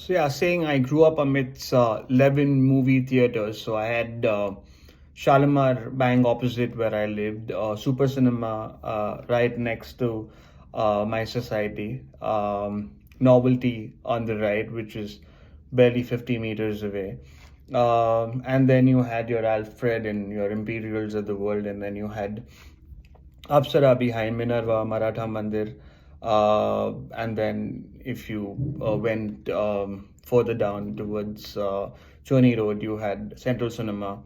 So yeah, saying I grew up amidst 11 movie theaters. So I had Shalimar bang opposite where I lived, Super Cinema right next to my society, Novelty on the right, which is barely 50 meters away. And then you had your Alfred and your Imperials of the world, and then you had Apsara behind Minerva, Maratha Mandir. And then if you went further down towards Choni Road, you had Central Cinema.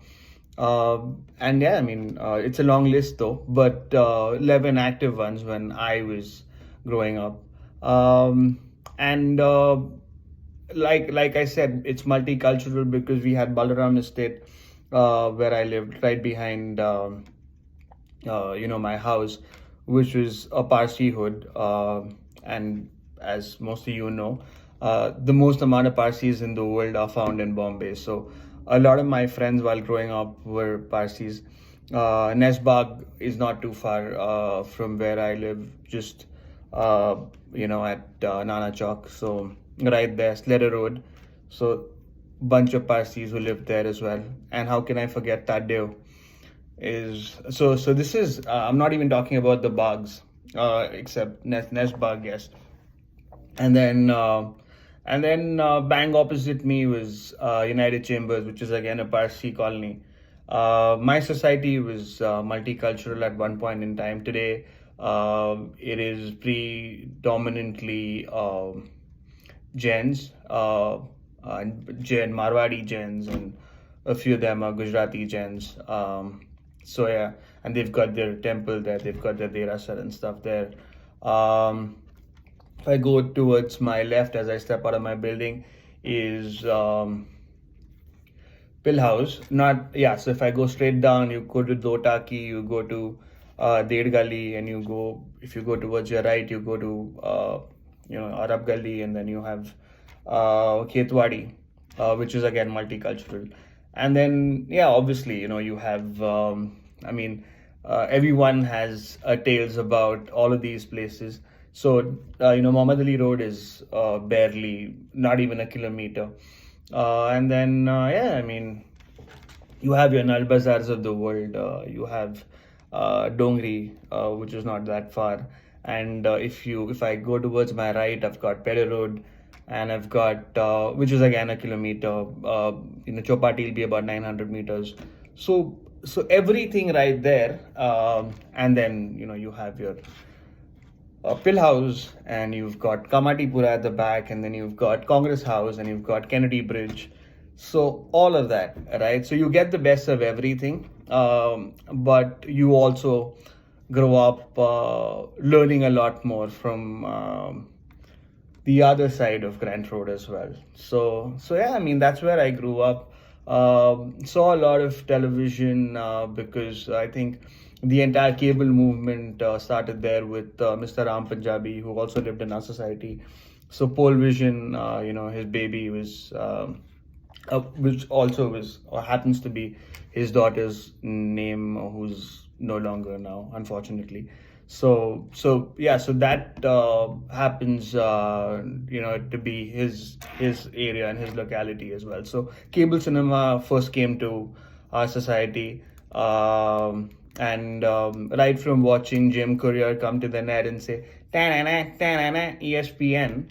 And yeah, I mean, it's a long list though, but 11 active ones when I was growing up. And like I said, it's multicultural because we had Balaram Estate where I lived right behind my house, which was a Parsi hood. And as most of you know, the most amount of Parsis in the world are found in Bombay. So a lot of my friends while growing up were Parsis. Nesbag is not too far from where I live, just at Nana Chowk. So right there, Slater Road. So bunch of Parsis who lived there as well. And how can I forget Tadeo? So this is I'm not even talking about the bugs, except nest bug, yes. And then bang opposite me was United Chambers, which is again a Parsi colony. My society was multicultural at one point in time. Today it is predominantly Jains, Jain Marwadi Jains, and a few of them are Gujarati Jains. So yeah, and they've got their temple there, they've got their derasar and stuff there. Um, if I go towards my left as I step out of my building, is Pill House. Not yeah. So if I go straight down, you go to Dotaki, you go to Ded Gali, and you go if you go towards your right, you go to Arab Gali, and then you have Khetwadi, which is again multicultural. And then yeah, obviously you have everyone has tales about all of these places. So Muhammad Ali Road is barely not even a kilometer. And then yeah, I mean, you have your Nal Bazaars of the world. You have Dongri, which is not that far. And if I go towards my right, I've got Pere Road, and I've got which is again a kilometer. Chopati will be about 900 meters. So everything right there, and then you have your Pill House, and you've got Kamatipura at the back, and then you've got Congress House, and you've got Kennedy Bridge. So all of that, right? So you get the best of everything, but you also grow up learning a lot more from the other side of Grant Road as well. So yeah, I mean that's where I grew up. Saw a lot of television because I think the entire cable movement started there with Mr. Ram Punjabi, who also lived in our society. So Pole Vision, his baby was, which also was or happens to be his daughter's name, who's no longer now, unfortunately. So yeah, so that happens, to be his area and his locality as well. So cable cinema first came to our society. And right from watching Jim Courier come to the net and say "ta-na-na, ta-na-na, ESPN,"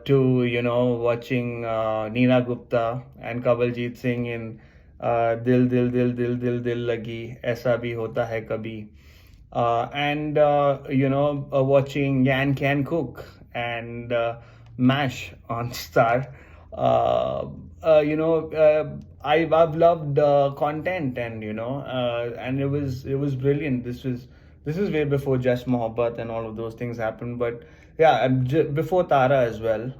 to watching Neena Gupta and Kawaljeet Singh in "Dil Dil Dil Dil Dil Dil Lagi," "Aisa Bhi Hota Hai Kabhi," and watching Yan Can Cook and MASH on Star. I've loved content, and it was brilliant. This is way before Just Mohabbat and all of those things happened. But yeah, before Tara as well,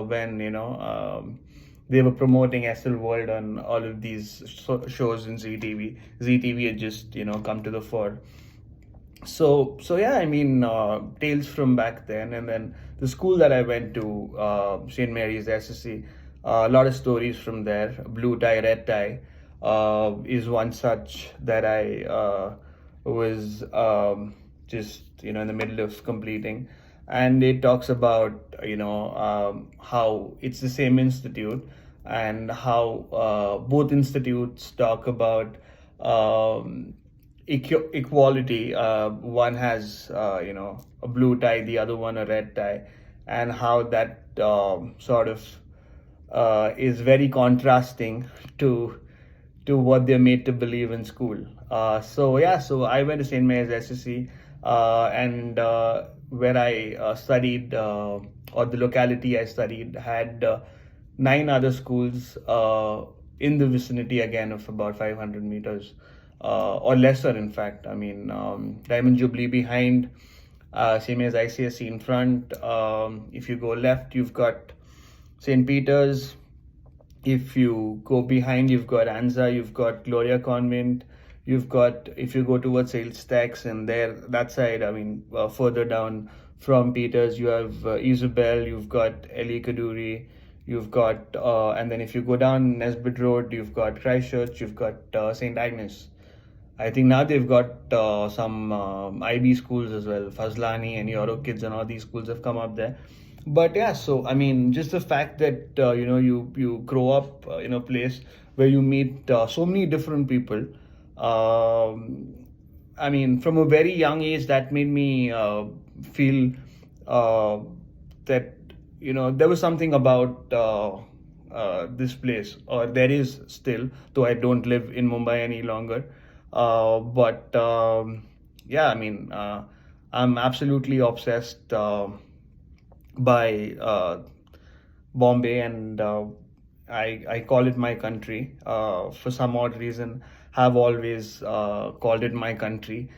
when they were promoting SL World on all of these shows in ZTV. ZTV had just come to the fore. So yeah, I mean, tales from back then. And then the school that I went to, St. Mary's SSC, a lot of stories from there. Blue tie, red tie is one such that I was just in the middle of completing. and it talks about how it's the same institute, and how both institutes talk about equality. One has a blue tie, the other one a red tie, and how that sort of is very contrasting to what they're made to believe in school. So yeah, so I went to St. Mary's SSC, and where I studied, or the locality I studied, had 9 other schools in the vicinity, again, of about 500 meters, or lesser, in fact. I mean, Diamond Jubilee behind, same as ICSC in front. If you go left, you've got St. Peter's. If you go behind, you've got Anza, you've got Gloria Convent, you've got, if you go towards Sales Tax, and there, that side, I mean, further down from Peters, you have Isabel, you've got Ellie Kaduri, you've got, and then if you go down Nesbitt Road, you've got Christchurch, you've got St. Agnes. I think now they've got some IB schools as well. Fazlani and Euro Kids and all these schools have come up there. But yeah, so I mean, just the fact that you grow up in a place where you meet so many different people. I mean, from a very young age, that made me feel that there was something about this place, or there is still, though I don't live in Mumbai any longer. But yeah, I mean, I'm absolutely obsessed by Bombay, and I call it my country. For some odd reason, have always called it my country,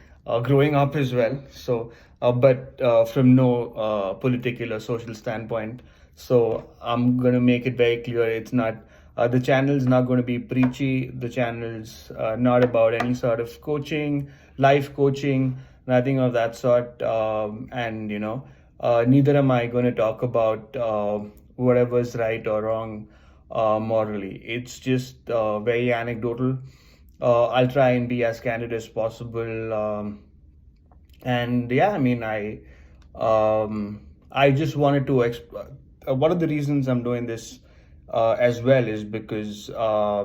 growing up as well. So, but from no political or social standpoint. So I'm gonna make it very clear. It's not. The channel is not going to be preachy. The channel's not about any sort of coaching, life coaching, nothing of that sort. And neither am I going to talk about whatever's right or wrong morally. It's just very anecdotal. I'll try and be as candid as possible. And yeah, I mean, I just wanted to one of the reasons I'm doing this as well is because I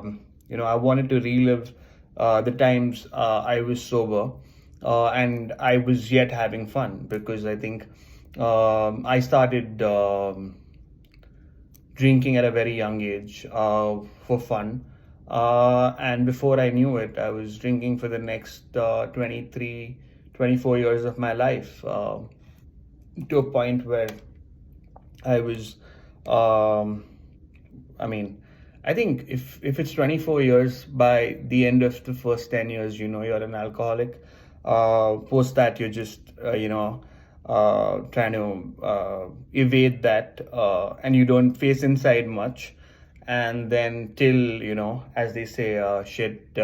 wanted to relive the times I was sober, and I was yet having fun, because I think I started drinking at a very young age for fun, and before I knew it, I was drinking for the next 23, 24 years of my life, to a point where I was I mean, I think if it's 24 years, by the end of the first 10 years, you're an alcoholic. Post that, you're just, trying to evade that, and you don't face inside much. And then till, as they say, shit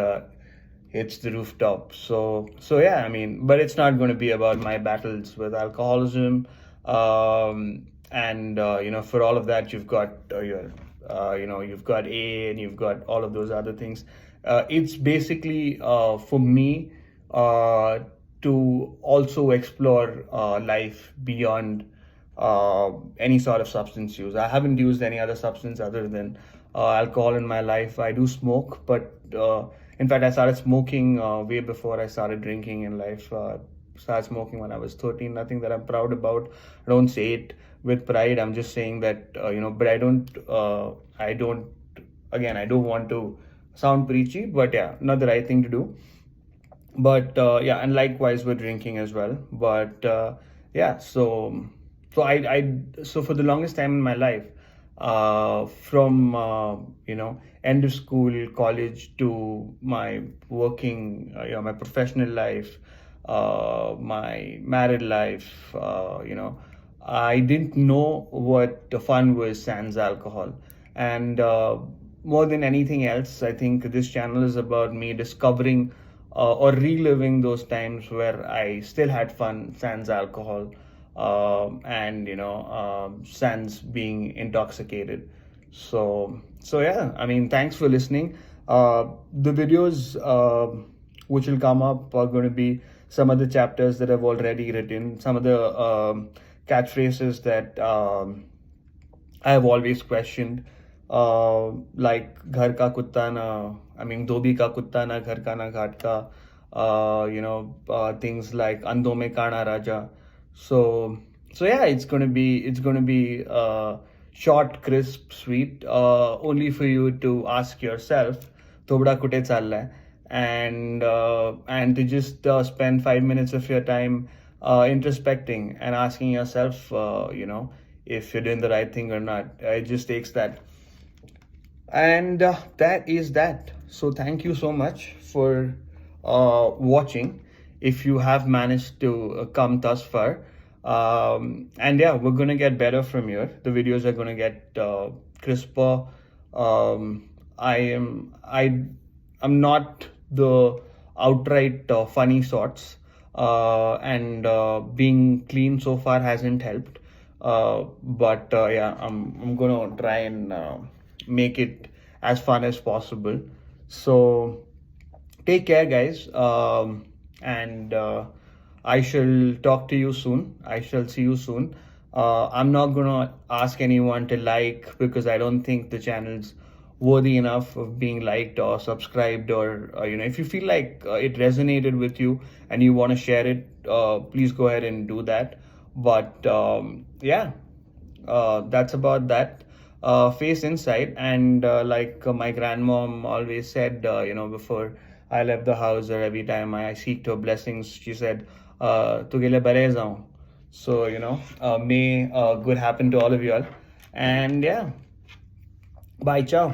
hits the rooftop. So yeah, I mean, but it's not going to be about my battles with alcoholism. And for all of that, you've got you've got A, and you've got all of those other things. It's basically for me to also explore life beyond any sort of substance use. I haven't used any other substance other than alcohol in my life. I do smoke, but in fact, I started smoking way before I started drinking in life. Started smoking when I was 13. Nothing that I'm proud about. I don't say it with pride. I'm just saying that but I don't. Again, I don't want to sound preachy, but yeah, not the right thing to do. But yeah, and likewise with drinking as well. But yeah, so for the longest time in my life, from end of school, college, to my working, my professional life, my married life, I didn't know what the fun was sans alcohol. And more than anything else, I think this channel is about me discovering or reliving those times where I still had fun sans alcohol, and sans being intoxicated. So yeah, I mean, thanks for listening. The videos which will come up are going to be some of the chapters that I've already written, some of the catchphrases that I have always questioned, like "Ghar ka kutta na," I mean "Dhobi ka kutta na ghar ka na ghat ka," things like "Andon mein kaana raja." So, so yeah, it's gonna be short, crisp, sweet, only for you to ask yourself, "Thobda kute challai," and to just spend 5 minutes of your time introspecting and asking yourself, if you're doing the right thing or not. It just takes that. And that is that. So thank you so much for watching. If you have managed to come thus far, and yeah, we're gonna get better from here. The videos are gonna get crisper. I'm not the outright funny sorts, and being clean so far hasn't helped. But yeah, I'm gonna try and make it as fun as possible. So take care, guys, and I shall talk to you soon. I shall see you soon. I'm not gonna ask anyone to like, because I don't think the channel's worthy enough of being liked or subscribed, or if you feel like it resonated with you and you want to share it, please go ahead and do that. But yeah, that's about that. Face inside, and like my grandmom always said, before I left the house, or every time I seeked her blessings, she said, "Tu gele bare jaun." So may good happen to all of you all, and yeah, bye, ciao.